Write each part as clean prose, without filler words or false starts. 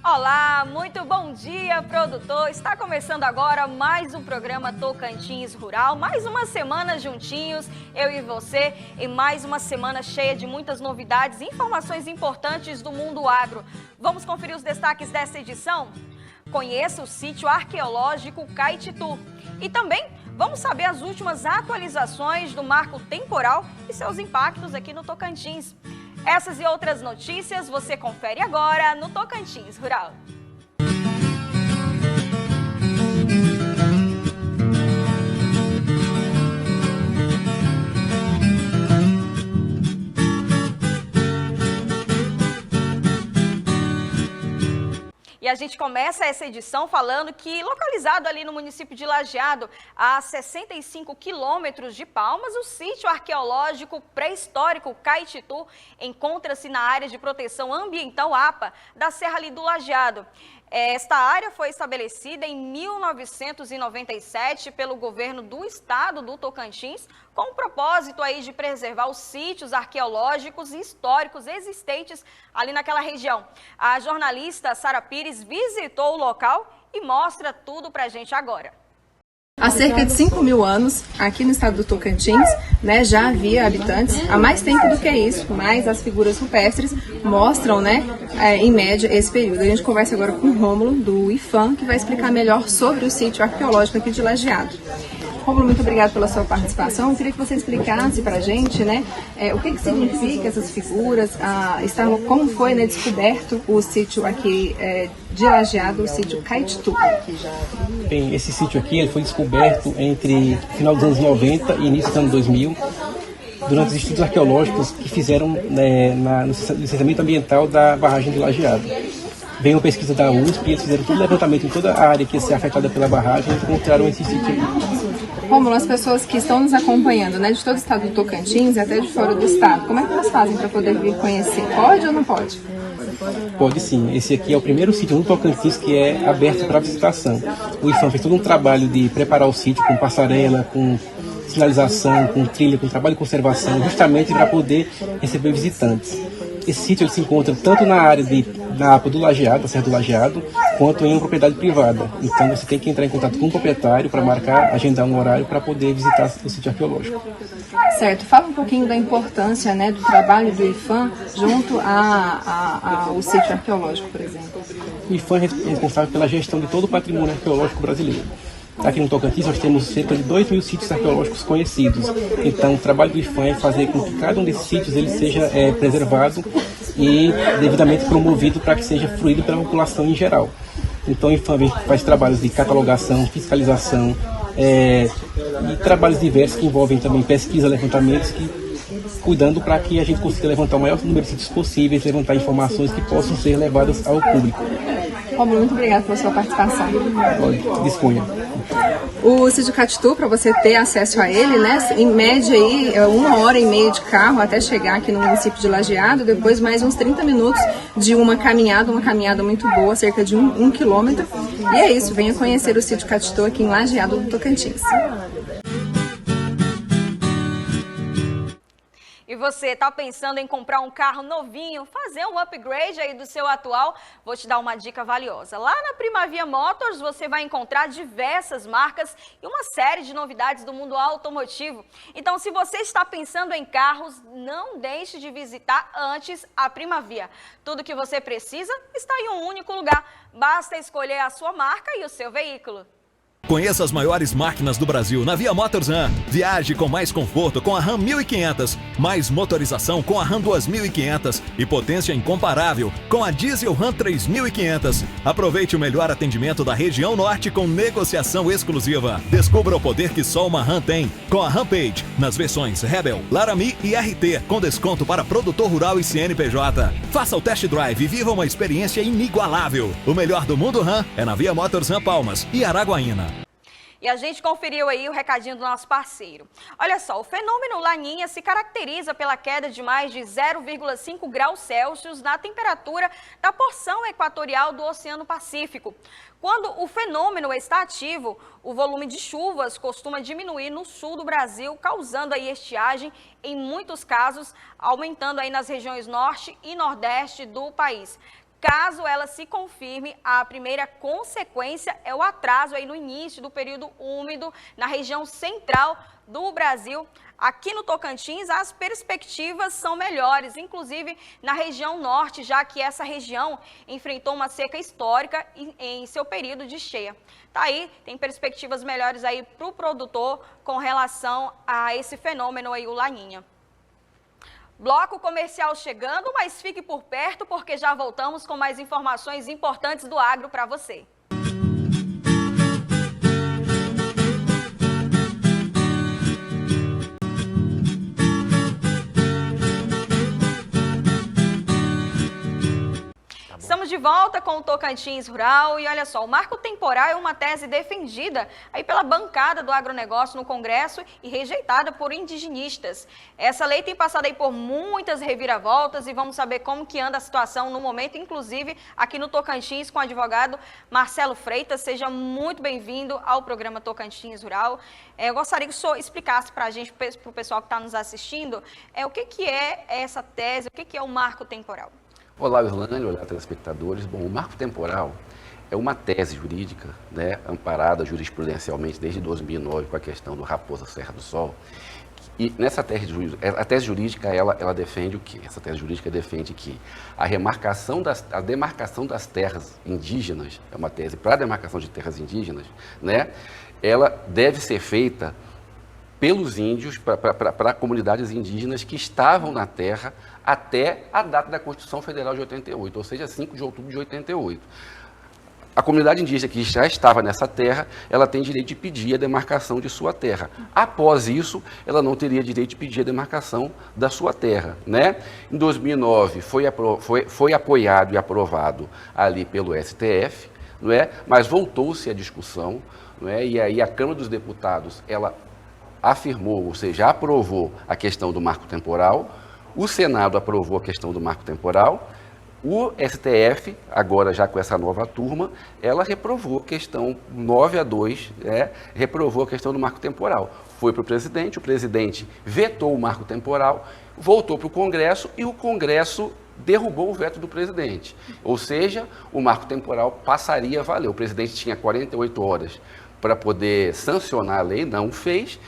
Olá, muito bom dia, produtor. Está começando agora mais um programa Tocantins Rural, mais uma semana juntinhos, eu e você, e mais uma semana cheia de muitas novidades e informações importantes do mundo agro. Vamos conferir os destaques dessa edição? Conheça o sítio arqueológico Caititu e também vamos saber as últimas atualizações do marco temporal e seus impactos aqui no Tocantins. Essas e outras notícias você confere agora no Tocantins Rural. E a gente começa essa edição falando que, localizado ali no município de Lajeado, a 65 quilômetros de Palmas, o sítio arqueológico pré-histórico Caititu encontra-se na área de proteção ambiental APA da Serra ali do Lajeado. Esta área foi estabelecida em 1997 pelo governo do estado do Tocantins, com o propósito aí de preservar os sítios arqueológicos e históricos existentes ali naquela região. A jornalista Sara Pires visitou o local e mostra tudo pra gente agora. Há cerca de 5.000 anos, aqui no estado do Tocantins, já havia habitantes, há mais tempo do que isso, mas as figuras rupestres mostram, em média, esse período. A gente conversa agora com o Rômulo, do IFAM, que vai explicar melhor sobre o sítio arqueológico aqui de Lajeado. Rômulo, muito obrigado pela sua participação. Eu queria que você explicasse para a gente, o que significa essas figuras, como foi descoberto o sítio aqui de Lajeado, o sítio Caititu. Bem, esse sítio aqui ele foi descoberto entre final dos anos 90 e início dos anos 2000, durante os estudos arqueológicos que fizeram no licenciamento ambiental da barragem de Lajeado. Veio uma pesquisa da USP e eles fizeram todo o levantamento em toda a área que ia ser afetada pela barragem e encontraram esse sítio aqui. Rômulo, as pessoas que estão nos acompanhando, de todo o estado do Tocantins e até de fora do estado, como é que elas fazem para poder vir conhecer? Pode ou não pode? Pode sim. Esse aqui é o primeiro sítio no Tocantins que é aberto para visitação. O IFAM fez todo um trabalho de preparar o sítio com passarela, com sinalização, com trilha, com trabalho de conservação, justamente para poder receber visitantes. Esse sítio ele se encontra tanto na área da APA do Lajeado, da Serra do Lajeado, quanto em uma propriedade privada. Então você tem que entrar em contato com o proprietário para marcar, agendar um horário para poder visitar o sítio arqueológico. Certo. Fala um pouquinho da importância do trabalho do IFAM junto ao sítio arqueológico, por exemplo. O IFAM é responsável pela gestão de todo o patrimônio arqueológico brasileiro. Aqui no Tocantins nós temos cerca de 2.000 sítios arqueológicos conhecidos. Então o trabalho do IFAM é fazer com que cada um desses sítios ele seja preservado e devidamente promovido para que seja fruído pela população em geral. Então o IFAM faz trabalhos de catalogação, fiscalização e trabalhos diversos que envolvem também pesquisa, levantamentos, cuidando para que a gente consiga levantar o maior número de sítios possíveis, levantar informações que possam ser levadas ao público. Rômulo, muito obrigada pela sua participação. Disponha. O sítio Caititu, para você ter acesso a ele, em média aí, 1h30 de carro até chegar aqui no município de Lajeado, depois mais uns 30 minutos de uma caminhada muito boa, cerca de 1 quilômetro. E é isso, venha conhecer o sítio Caititu aqui em Lajeado do Tocantins. E você está pensando em comprar um carro novinho, fazer um upgrade aí do seu atual? Vou te dar uma dica valiosa. Lá na Primavia Motors você vai encontrar diversas marcas e uma série de novidades do mundo automotivo. Então, se você está pensando em carros, não deixe de visitar antes a Primavia. Tudo que você precisa está em um único lugar. Basta escolher a sua marca e o seu veículo. Conheça as maiores máquinas do Brasil na Via Motors Ram. Viaje com mais conforto com a Ram 1500, mais motorização com a Ram 2500 e potência incomparável com a Diesel Ram 3500. Aproveite o melhor atendimento da região norte com negociação exclusiva. Descubra o poder que só uma Ram tem com a Rampage nas versões Rebel, Laramie e RT com desconto para produtor rural e CNPJ. Faça o test drive e viva uma experiência inigualável. O melhor do mundo Ram é na Via Motors Ram Palmas e Araguaína. E a gente conferiu aí o recadinho do nosso parceiro. Olha só, o fenômeno Laninha se caracteriza pela queda de mais de 0,5 graus Celsius na temperatura da porção equatorial do Oceano Pacífico. Quando o fenômeno está ativo, o volume de chuvas costuma diminuir no sul do Brasil, causando aí estiagem, em muitos casos, aumentando aí nas regiões norte e nordeste do país. Caso ela se confirme, a primeira consequência é o atraso aí no início do período úmido na região central do Brasil. Aqui no Tocantins, as perspectivas são melhores, inclusive na região norte, já que essa região enfrentou uma seca histórica em seu período de cheia. Tá aí, tem perspectivas melhores aí para o produtor com relação a esse fenômeno aí, o Laninha. Bloco comercial chegando, mas fique por perto porque já voltamos com mais informações importantes do agro para você. Estamos de volta com o Tocantins Rural e olha só, o marco temporal é uma tese defendida aí pela bancada do agronegócio no Congresso e rejeitada por indigenistas. Essa lei tem passado aí por muitas reviravoltas e vamos saber como que anda a situação no momento, inclusive aqui no Tocantins com o advogado Marcelo Freitas. Seja muito bem-vindo ao programa Tocantins Rural. Eu gostaria que o senhor explicasse para a gente, para o pessoal que está nos assistindo, o que é essa tese, o que é o marco temporal? Olá, Irlane, olá, telespectadores. Bom, o marco temporal é uma tese jurídica, né, amparada jurisprudencialmente desde 2009 com a questão do Raposa Serra do Sol. E nessa tese jurídica, a tese jurídica, ela defende o quê? Essa tese jurídica defende que a demarcação das terras indígenas, é uma tese para a demarcação de terras indígenas, né, ela deve ser feita pelos índios, para comunidades indígenas que estavam na terra até a data da Constituição Federal de 88, ou seja, 5 de outubro de 88. A comunidade indígena que já estava nessa terra, ela tem direito de pedir a demarcação de sua terra. Após isso, ela não teria direito de pedir a demarcação da sua terra, né? Em 2009, foi apoiado e aprovado ali pelo STF, não é? Mas voltou-se a discussão, não é? E aí a Câmara dos Deputados, ela afirmou, ou seja, aprovou a questão do marco temporal, o Senado aprovou a questão do marco temporal, o STF, agora já com essa nova turma, ela reprovou a questão 9-2, reprovou a questão do marco temporal. Foi para o presidente vetou o marco temporal, voltou para o Congresso e o Congresso derrubou o veto do presidente. Ou seja, o marco temporal passaria a valer. O presidente tinha 48 horas para poder sancionar a lei, não fez.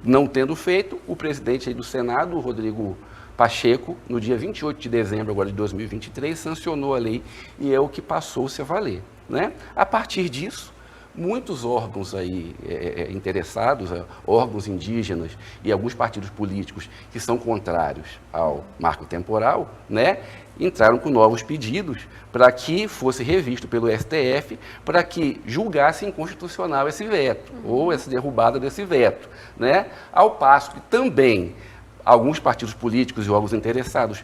Não tendo feito, o presidente aí do Senado, o Rodrigo Pacheco, no dia 28 de dezembro agora de 2023, sancionou a lei e é o que passou-se a valer, né? A partir disso, muitos órgãos aí interessados, órgãos indígenas e alguns partidos políticos que são contrários ao marco temporal, né, entraram com novos pedidos para que fosse revisto pelo STF, para que julgasse inconstitucional esse veto, ou essa derrubada desse veto, né? Ao passo que também alguns partidos políticos e órgãos interessados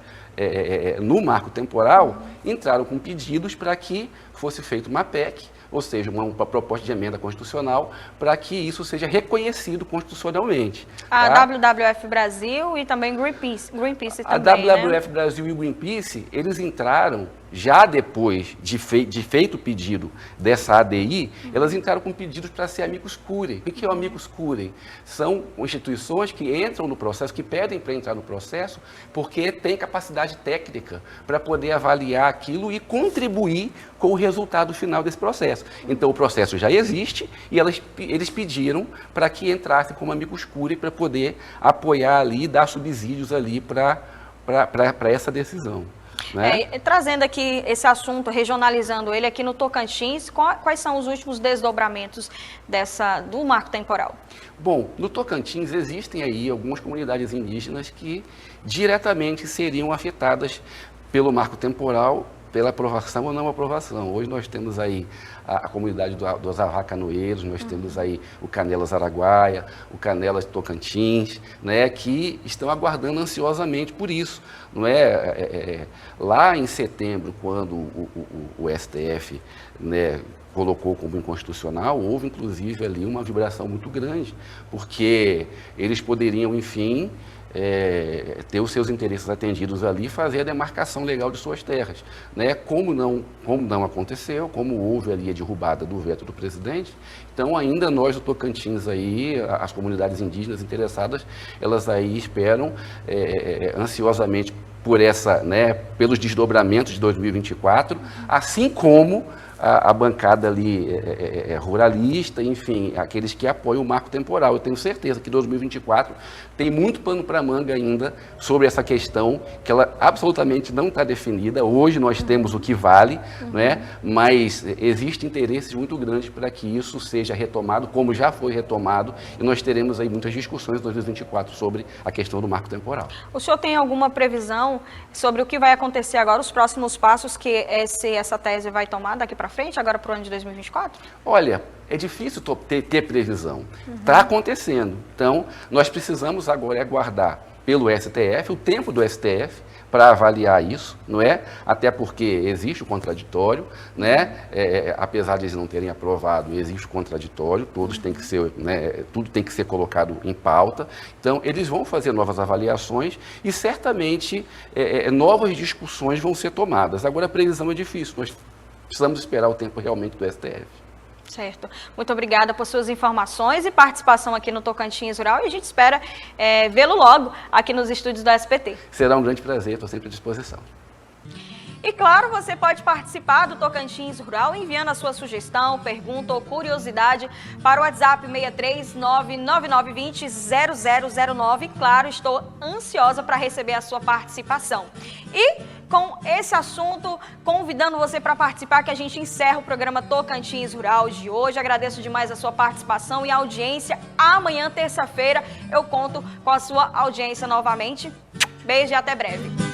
no marco temporal entraram com pedidos para que fosse feita uma PEC, ou seja, uma proposta de emenda constitucional, para que isso seja reconhecido constitucionalmente. A tá? WWF Brasil e também Greenpeace A também, WWF Brasil e o Greenpeace, eles entraram, já depois de feito o pedido dessa ADI, elas entraram com pedidos para ser amicus curiae. O que é o amicus curiae? São instituições que entram no processo, que pedem para entrar no processo, porque têm capacidade técnica para poder avaliar aquilo e contribuir com o resultado final desse processo. Então, o processo já existe e eles pediram para que entrasse como amicus curiae para poder apoiar ali, dar subsídios ali para essa decisão. Né? Trazendo aqui esse assunto, regionalizando ele aqui no Tocantins, quais são os últimos desdobramentos do marco temporal? Bom, no Tocantins existem aí algumas comunidades indígenas que diretamente seriam afetadas pelo marco temporal, pela aprovação ou não aprovação. Hoje nós temos aí a comunidade dos Arracanoeiros, nós temos aí o Canelas Araguaia, o Canelas Tocantins, né, que estão aguardando ansiosamente por isso. Não é? Lá em setembro, quando o STF, né, colocou como inconstitucional, houve inclusive ali uma vibração muito grande, porque eles poderiam, enfim, ter os seus interesses atendidos ali e fazer a demarcação legal de suas terras, né? Como não aconteceu, como houve ali a derrubada do veto do presidente, então ainda nós do Tocantins aí, as comunidades indígenas interessadas, elas aí esperam ansiosamente pelos desdobramentos de 2024, assim como a bancada ali ruralista, enfim, aqueles que apoiam o marco temporal. Eu tenho certeza que 2024 tem muito pano para manga ainda sobre essa questão, que ela absolutamente não está definida. Hoje nós temos o que vale, mas existem interesses muito grandes para que isso seja retomado, como já foi retomado, e nós teremos aí muitas discussões em 2024 sobre a questão do marco temporal. O senhor tem alguma previsão sobre o que vai acontecer agora, os próximos passos que essa tese vai tomar daqui para frente, agora para o ano de 2024? Olha, é difícil ter previsão. Está acontecendo. Então, nós precisamos agora aguardar pelo STF, o tempo do STF, para avaliar isso, não é? Até porque existe o contraditório, né? Apesar de eles não terem aprovado, existe o contraditório, todos têm que ser, tudo tem que ser colocado em pauta. Então, eles vão fazer novas avaliações e certamente novas discussões vão ser tomadas. Agora, a previsão é difícil, nós precisamos esperar o tempo realmente do STF. Certo. Muito obrigada por suas informações e participação aqui no Tocantins Rural, e a gente espera vê-lo logo aqui nos estúdios do SBT. Será um grande prazer, estou sempre à disposição. E claro, você pode participar do Tocantins Rural enviando a sua sugestão, pergunta ou curiosidade para o WhatsApp 63999200009. Claro, estou ansiosa para receber a sua participação. E com esse assunto, convidando você para participar, que a gente encerra o programa Tocantins Rural de hoje. Agradeço demais a sua participação e audiência. Amanhã, terça-feira, eu conto com a sua audiência novamente. Beijo e até breve.